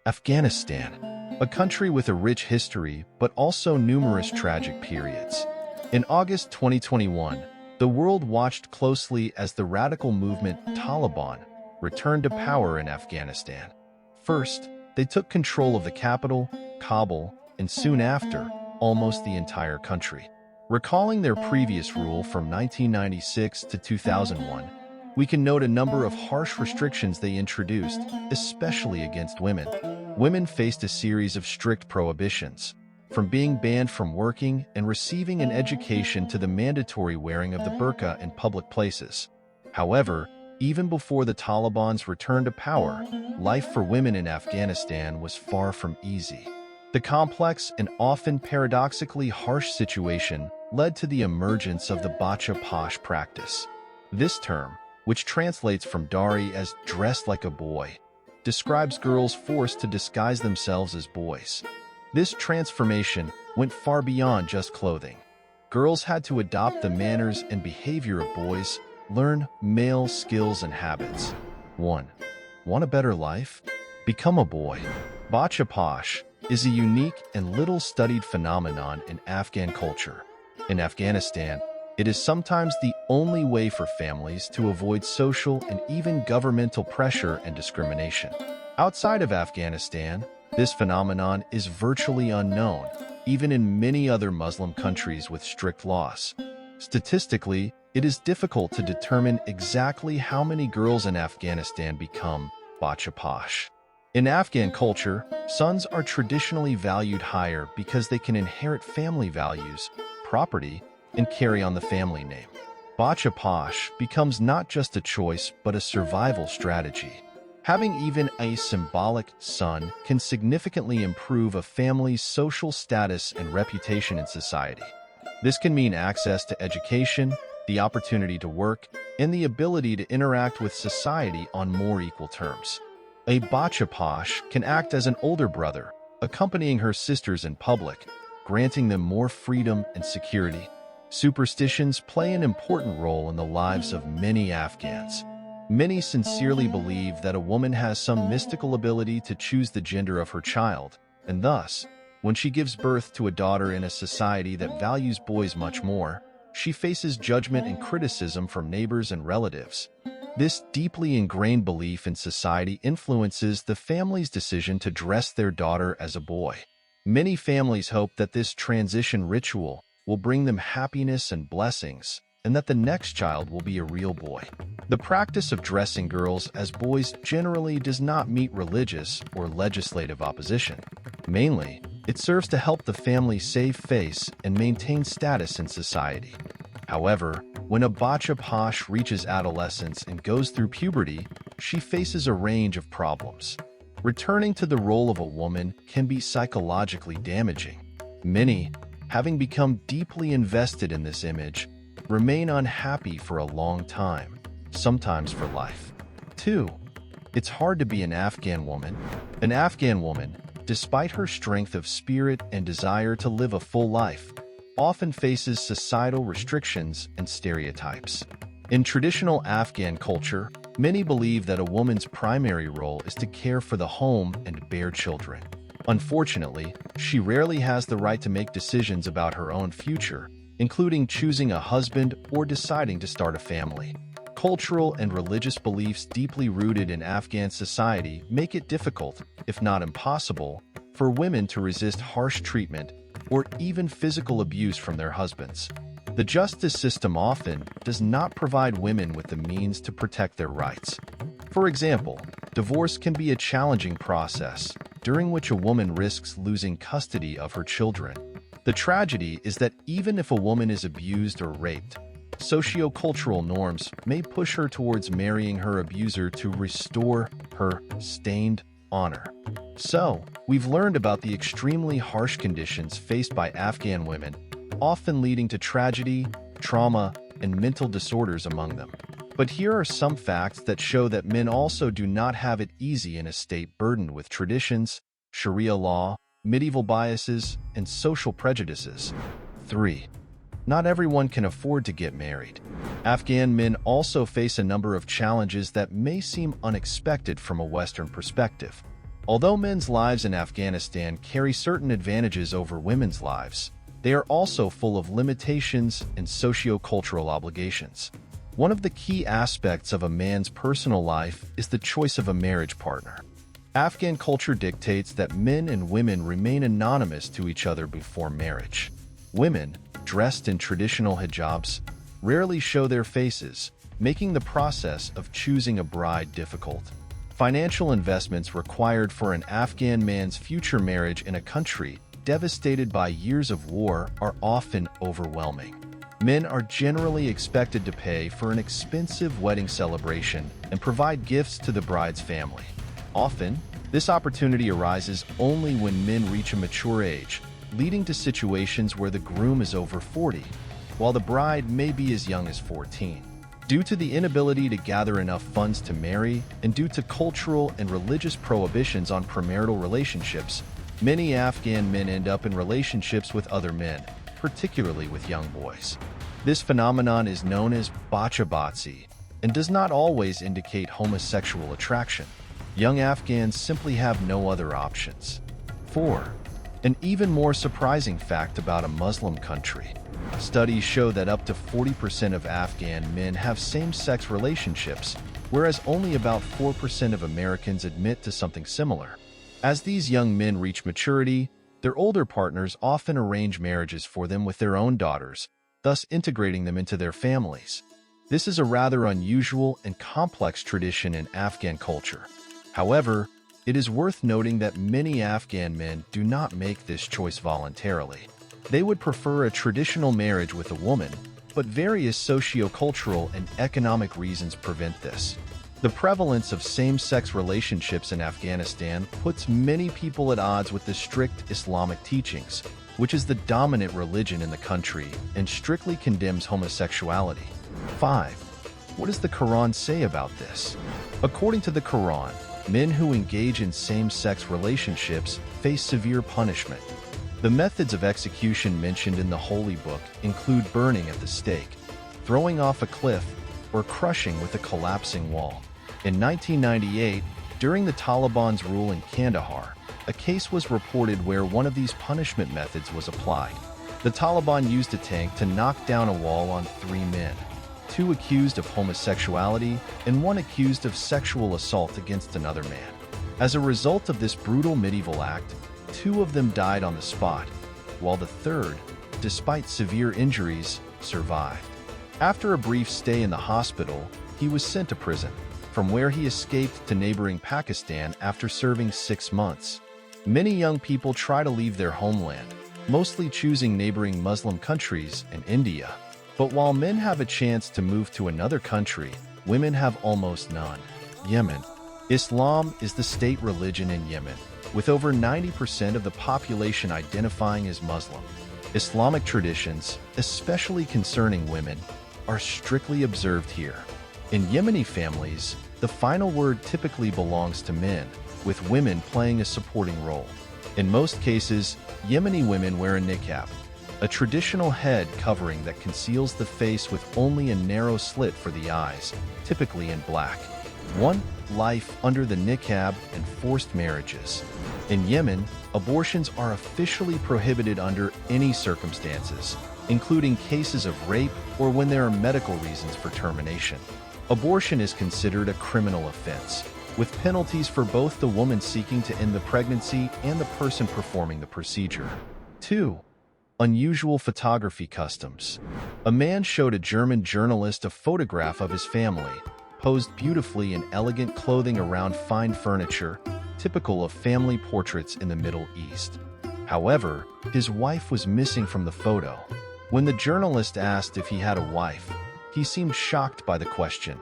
Afghanistan, a country with a rich history but also numerous tragic periods. In August 2021, the world watched closely as the radical movement Taliban returned to power in Afghanistan. First, they took control of the capital, Kabul, and soon after, almost the entire country. Recalling their previous rule from 1996 to 2001, we can note a number of harsh restrictions they introduced, especially against women. Women faced a series of strict prohibitions, from being banned from working and receiving an education to the mandatory wearing of the burqa in public places. However, even before the Taliban's return to power, life for women in Afghanistan was far from easy. The complex and often paradoxically harsh situation led to the emergence of the bacha posh practice. This term, which translates from Dari as dressed like a boy, describes girls forced to disguise themselves as boys. This transformation went far beyond just clothing. Girls had to adopt the manners and behavior of boys, learn male skills and habits. 1. Want a better life? Become a boy. Bacha posh is a unique and little-studied phenomenon in Afghan culture. In Afghanistan, it is sometimes the only way for families to avoid social and even governmental pressure and discrimination. Outside of Afghanistan, this phenomenon is virtually unknown, even in many other Muslim countries with strict laws. Statistically, it is difficult to determine exactly how many girls in Afghanistan become bacha posh. In Afghan culture, sons are traditionally valued higher because they can inherit family values, property, and carry on the family name. Bacha posh becomes not just a choice but a survival strategy. Having even a symbolic son can significantly improve a family's social status and reputation in society. This can mean access to education, the opportunity to work, and the ability to interact with society on more equal terms. A bacha posh can act as an older brother, accompanying her sisters in public, granting them more freedom and security. Superstitions play an important role in the lives of many Afghans. Many sincerely believe that a woman has some mystical ability to choose the gender of her child, and thus, when she gives birth to a daughter in a society that values boys much more, she faces judgment and criticism from neighbors and relatives. This deeply ingrained belief in society influences the family's decision to dress their daughter as a boy. Many families hope that this transition ritual will bring them happiness and blessings, and that the next child will be a real boy. The practice of dressing girls as boys generally does not meet religious or legislative opposition. Mainly, it serves to help the family save face and maintain status in society. However, when a bacha posh reaches adolescence and goes through puberty, she faces a range of problems. Returning to the role of a woman can be psychologically damaging. Many, having become deeply invested in this image, remain unhappy for a long time, sometimes for life. 2. It's hard to be an Afghan woman. An Afghan woman, despite her strength of spirit and desire to live a full life, often faces societal restrictions and stereotypes. In traditional Afghan culture, many believe that a woman's primary role is to care for the home and bear children. Unfortunately, she rarely has the right to make decisions about her own future, including choosing a husband or deciding to start a family. Cultural and religious beliefs deeply rooted in Afghan society make it difficult, if not impossible, for women to resist harsh treatment or even physical abuse from their husbands. The justice system often does not provide women with the means to protect their rights. For example, divorce can be a challenging process, during which a woman risks losing custody of her children. The tragedy is that even if a woman is abused or raped, socio-cultural norms may push her towards marrying her abuser to restore her stained honor. So, we've learned about the extremely harsh conditions faced by Afghan women, often leading to tragedy, trauma, and mental disorders among them. But here are some facts that show that men also do not have it easy in a state burdened with traditions, Sharia law, medieval biases, and social prejudices. 3. Not everyone can afford to get married. Afghan men also face a number of challenges that may seem unexpected from a Western perspective. Although men's lives in Afghanistan carry certain advantages over women's lives, they are also full of limitations and socio-cultural obligations. One of the key aspects of a man's personal life is the choice of a marriage partner. Afghan culture dictates that men and women remain anonymous to each other before marriage. Women, dressed in traditional hijabs, rarely show their faces, making the process of choosing a bride difficult. Financial investments required for an Afghan man's future marriage in a country devastated by years of war are often overwhelming. Men are generally expected to pay for an expensive wedding celebration and provide gifts to the bride's family. Often, this opportunity arises only when men reach a mature age, leading to situations where the groom is over 40, while the bride may be as young as 14. Due to the inability to gather enough funds to marry, and due to cultural and religious prohibitions on premarital relationships, many Afghan men end up in relationships with other men, particularly with young boys. This phenomenon is known as bacha-batsi and does not always indicate homosexual attraction. Young Afghans simply have no other options. 4. An even more surprising fact about a Muslim country. Studies show that up to 40% of Afghan men have same-sex relationships, whereas only about 4% of Americans admit to something similar. As these young men reach maturity, their older partners often arrange marriages for them with their own daughters, thus integrating them into their families. This is a rather unusual and complex tradition in Afghan culture. However, it is worth noting that many Afghan men do not make this choice voluntarily. They would prefer a traditional marriage with a woman, but various socio-cultural and economic reasons prevent this. The prevalence of same-sex relationships in Afghanistan puts many people at odds with the strict Islamic teachings, which is the dominant religion in the country and strictly condemns homosexuality. 5. What does the Quran say about this? According to the Quran, men who engage in same-sex relationships face severe punishment. The methods of execution mentioned in the Holy Book include burning at the stake, throwing off a cliff, or crushing with a collapsing wall. In 1998, during the Taliban's rule in Kandahar, a case was reported where one of these punishment methods was applied. The Taliban used a tank to knock down a wall on 3 men, 2 accused of homosexuality and 1 accused of sexual assault against another man. As a result of this brutal medieval act, 2 of them died on the spot, while the third, despite severe injuries, survived. After a brief stay in the hospital, he was sent to prison, from where he escaped to neighboring Pakistan after serving 6 months. Many young people try to leave their homeland, mostly choosing neighboring Muslim countries and India. But while men have a chance to move to another country, women have almost none. Yemen. Islam is the state religion in Yemen, with over 90% of the population identifying as Muslim. Islamic traditions, especially concerning women, are strictly observed here. In Yemeni families, the final word typically belongs to men, with women playing a supporting role. In most cases, Yemeni women wear a niqab, a traditional head covering that conceals the face with only a narrow slit for the eyes, typically in black. 1. Life under the niqab and forced marriages. In Yemen, abortions are officially prohibited under any circumstances, including cases of rape or when there are medical reasons for termination. Abortion is considered a criminal offense, with penalties for both the woman seeking to end the pregnancy and the person performing the procedure. 2. Unusual photography customs. A man showed a German journalist a photograph of his family, posed beautifully in elegant clothing around fine furniture, typical of family portraits in the Middle East. However, his wife was missing from the photo. When the journalist asked if he had a wife, he seemed shocked by the question.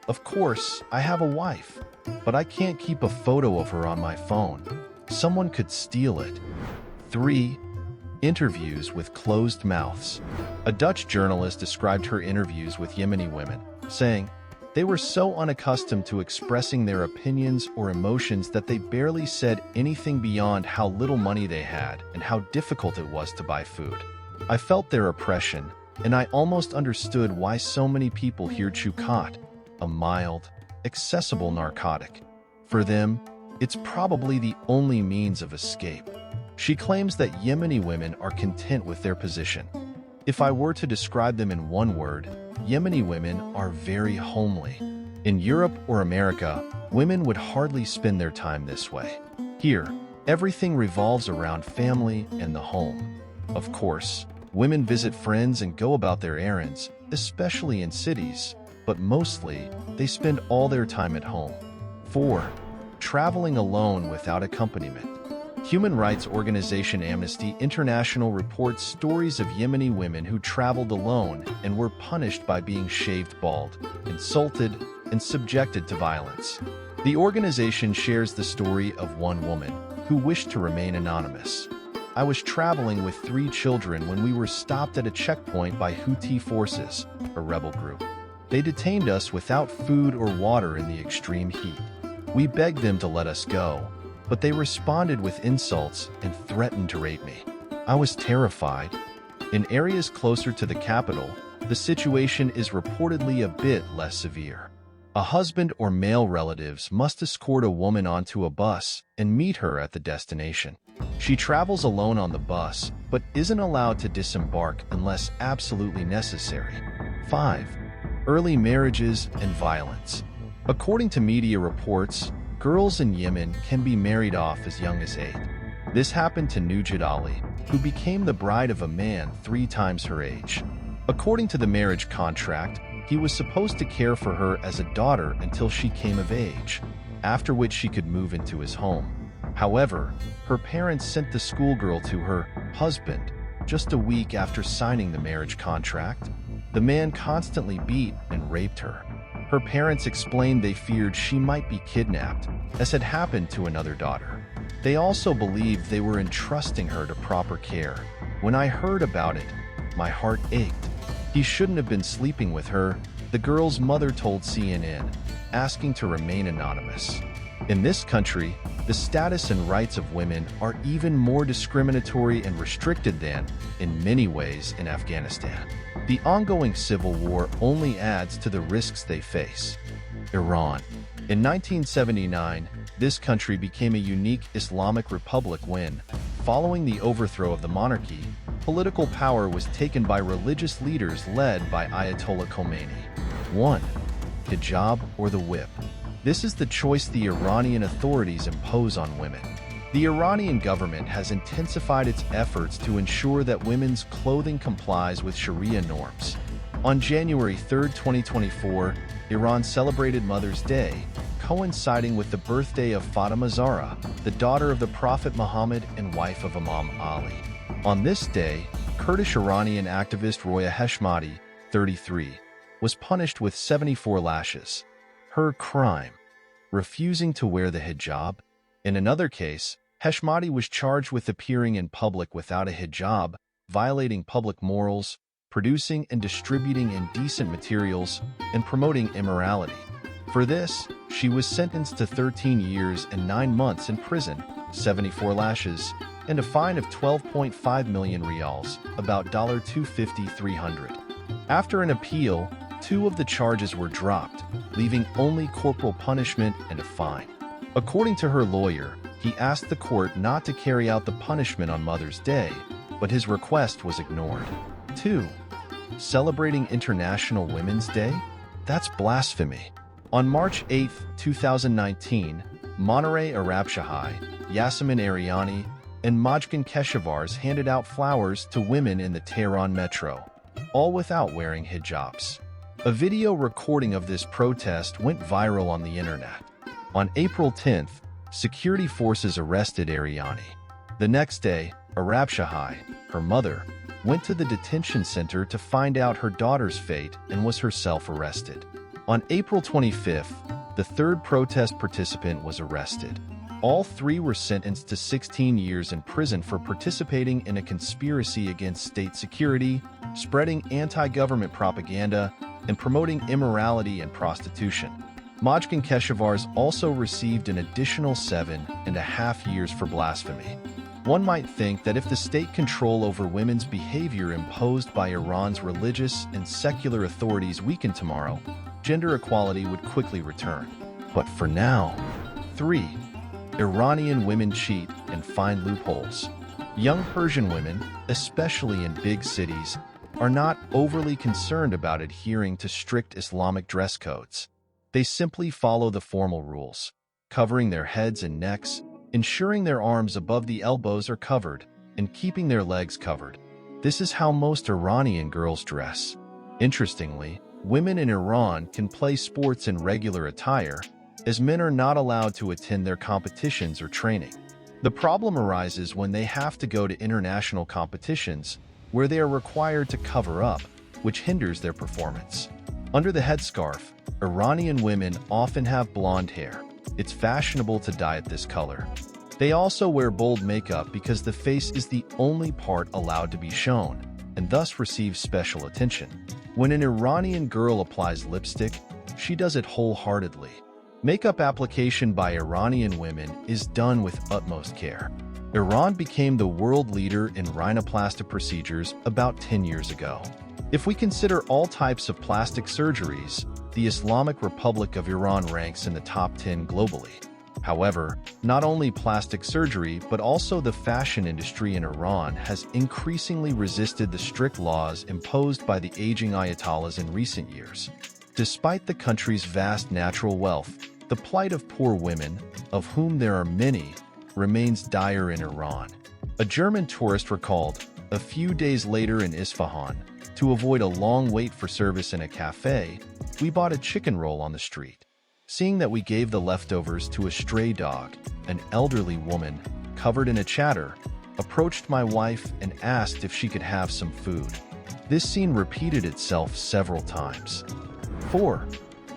"Of course, I have a wife, but I can't keep a photo of her on my phone. Someone could steal it." 3. Interviews with closed mouths. A Dutch journalist described her interviews with Yemeni women, saying, "They were so unaccustomed to expressing their opinions or emotions that they barely said anything beyond how little money they had and how difficult it was to buy food. I felt their oppression, and I almost understood why so many people here chew khat, a mild, accessible narcotic. For them, It's probably the only means of escape. She claims that Yemeni women are content with their position. If I were to describe them in one word, Yemeni women are very homely. In Europe or America, women would hardly spend their time this way. Here, everything revolves around family and the home. Of course, women visit friends and go about their errands, especially in cities, but mostly, they spend all their time at home. 4. Traveling alone without accompaniment. Human rights organization Amnesty International reports stories of Yemeni women who traveled alone and were punished by being shaved bald, insulted, and subjected to violence. The organization shares the story of one woman who wished to remain anonymous. I was traveling with 3 children when we were stopped at a checkpoint by Houthi forces, a rebel group. They detained us without food or water in the extreme heat. We begged them to let us go, but they responded with insults and threatened to rape me. I was terrified. In areas closer to the capital, the situation is reportedly a bit less severe. A husband or male relatives must escort a woman onto a bus and meet her at the destination. She travels alone on the bus, but isn't allowed to disembark unless absolutely necessary. 5. Early marriages and violence. According to media reports, girls in Yemen can be married off as young as 8. This happened to Nujat Ali, who became the bride of a man 3 times her age. According to the marriage contract, he was supposed to care for her as a daughter until she came of age, after which she could move into his home. However, her parents sent the schoolgirl to her husband just a week after signing the marriage contract. The man constantly beat and raped her. Her parents explained they feared she might be kidnapped, as had happened to another daughter. They also believed they were entrusting her to proper care. When I heard about it, my heart ached. He shouldn't have been sleeping with her, the girl's mother told CNN, asking to remain anonymous. In this country, the status and rights of women are even more discriminatory and restricted than, in many ways, in Afghanistan. The ongoing civil war only adds to the risks they face. Iran. In 1979, this country became a unique Islamic republic when, following the overthrow of the monarchy, political power was taken by religious leaders led by Ayatollah Khomeini. 1. Hijab or the whip. This is the choice the Iranian authorities impose on women. The Iranian government has intensified its efforts to ensure that women's clothing complies with Sharia norms. On January 3, 2024, Iran celebrated Mother's Day, coinciding with the birthday of Fatima Zahra, the daughter of the Prophet Muhammad and wife of Imam Ali. On this day, Kurdish Iranian activist Roya Heshmati, 33, was punished with 74 lashes. Her crime: refusing to wear the hijab. In another case, Heshmati was charged with appearing in public without a hijab, violating public morals, producing and distributing indecent materials, and promoting immorality. For this, she was sentenced to 13 years and 9 months in prison, 74 lashes, and a fine of 12.5 million riyals, about $250,300. After an appeal, 2 of the charges were dropped, leaving only corporal punishment and a fine. According to her lawyer, he asked the court not to carry out the punishment on Mother's Day, but his request was ignored. 2. Celebrating International Women's Day? That's blasphemy. On March 8, 2019, Monterey Arabshahai, Yasemin Ariani, and Majgan Keshevars handed out flowers to women in the Tehran metro, all without wearing hijabs. A video recording of this protest went viral on the internet. On April 10th, security forces arrested Ariani. The next day, Arabshahai, her mother, went to the detention center to find out her daughter's fate and was herself arrested. On April 25th, the 3rd protest participant was arrested. All 3 were sentenced to 16 years in prison for participating in a conspiracy against state security, spreading anti-government propaganda, and promoting immorality and prostitution. Majgan Keshevars also received an additional 7.5 years for blasphemy. One might think that if the state control over women's behavior imposed by Iran's religious and secular authorities weakened tomorrow, gender equality would quickly return. But for now. 3. Iranian women cheat and find loopholes. Young Persian women, especially in big cities, are not overly concerned about adhering to strict Islamic dress codes. They simply follow the formal rules, covering their heads and necks, ensuring their arms above the elbows are covered, and keeping their legs covered. This is how most Iranian girls dress. Interestingly, women in Iran can play sports in regular attire, as men are not allowed to attend their competitions or training. The problem arises when they have to go to international competitions, where they are required to cover up, which hinders their performance. Under the headscarf, Iranian women often have blonde hair. It's fashionable to dye it this color. They also wear bold makeup because the face is the only part allowed to be shown, and thus receives special attention. When an Iranian girl applies lipstick, she does it wholeheartedly. Makeup application by Iranian women is done with utmost care. Iran became the world leader in rhinoplasty procedures about 10 years ago. If we consider all types of plastic surgeries, the Islamic Republic of Iran ranks in the top 10 globally. However, not only plastic surgery but also the fashion industry in Iran has increasingly resisted the strict laws imposed by the aging Ayatollahs in recent years. Despite the country's vast natural wealth, the plight of poor women, of whom there are many, remains dire in Iran. A German tourist recalled, a few days later in Isfahan, to avoid a long wait for service in a cafe, we bought a chicken roll on the street. Seeing that we gave the leftovers to a stray dog, an elderly woman, covered in a chatter, approached my wife and asked if she could have some food. This scene repeated itself several times. 4.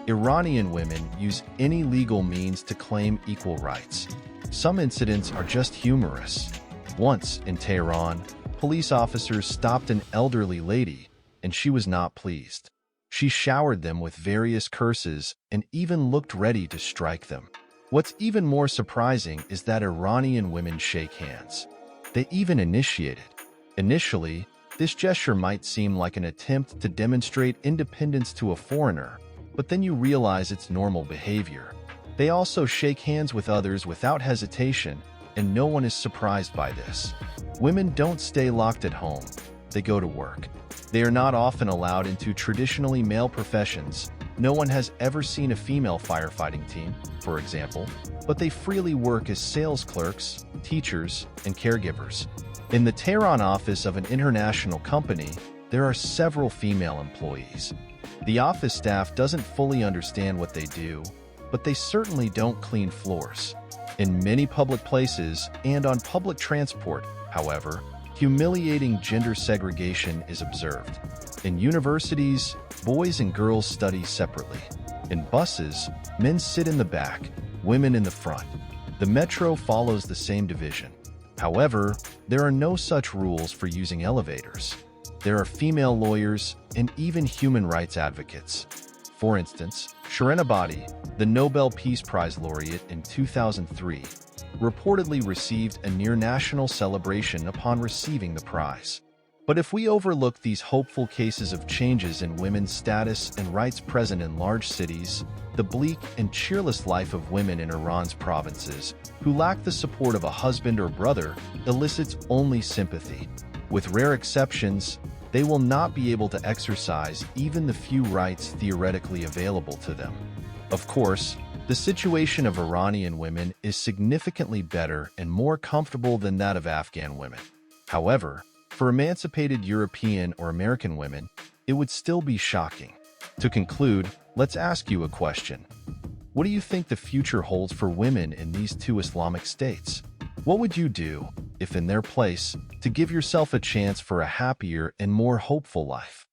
Iranian women use any legal means to claim equal rights. Some incidents are just humorous. Once, in Tehran, police officers stopped an elderly lady, and she was not pleased. She showered them with various curses and even looked ready to strike them. What's even more surprising is that Iranian women shake hands. They even initiate it. Initially, this gesture might seem like an attempt to demonstrate independence to a foreigner, but then you realize it's normal behavior. They also shake hands with others without hesitation, and no one is surprised by this. Women don't stay locked at home. They go to work. They are not often allowed into traditionally male professions. No one has ever seen a female firefighting team, for example, but they freely work as sales clerks, teachers, and caregivers. In the Tehran office of an international company, there are several female employees. The office staff doesn't fully understand what they do, but they certainly don't clean floors. In many public places and on public transport, however, humiliating gender segregation is observed. In universities, boys and girls study separately. In buses, men sit in the back, women in the front. The metro follows the same division. However, there are no such rules for using elevators. There are female lawyers and even human rights advocates. For instance, Shirin Ebadi, the Nobel Peace Prize laureate in 2003, reportedly received a near-national celebration upon receiving the prize. But if we overlook these hopeful cases of changes in women's status and rights present in large cities, the bleak and cheerless life of women in Iran's provinces, who lack the support of a husband or brother, elicits only sympathy. With rare exceptions, they will not be able to exercise even the few rights theoretically available to them. Of course, the situation of Iranian women is significantly better and more comfortable than that of Afghan women. However, for emancipated European or American women, it would still be shocking. To conclude, let's ask you a question. What do you think the future holds for women in these two Islamic states? What would you do, if in their place, to give yourself a chance for a happier and more hopeful life?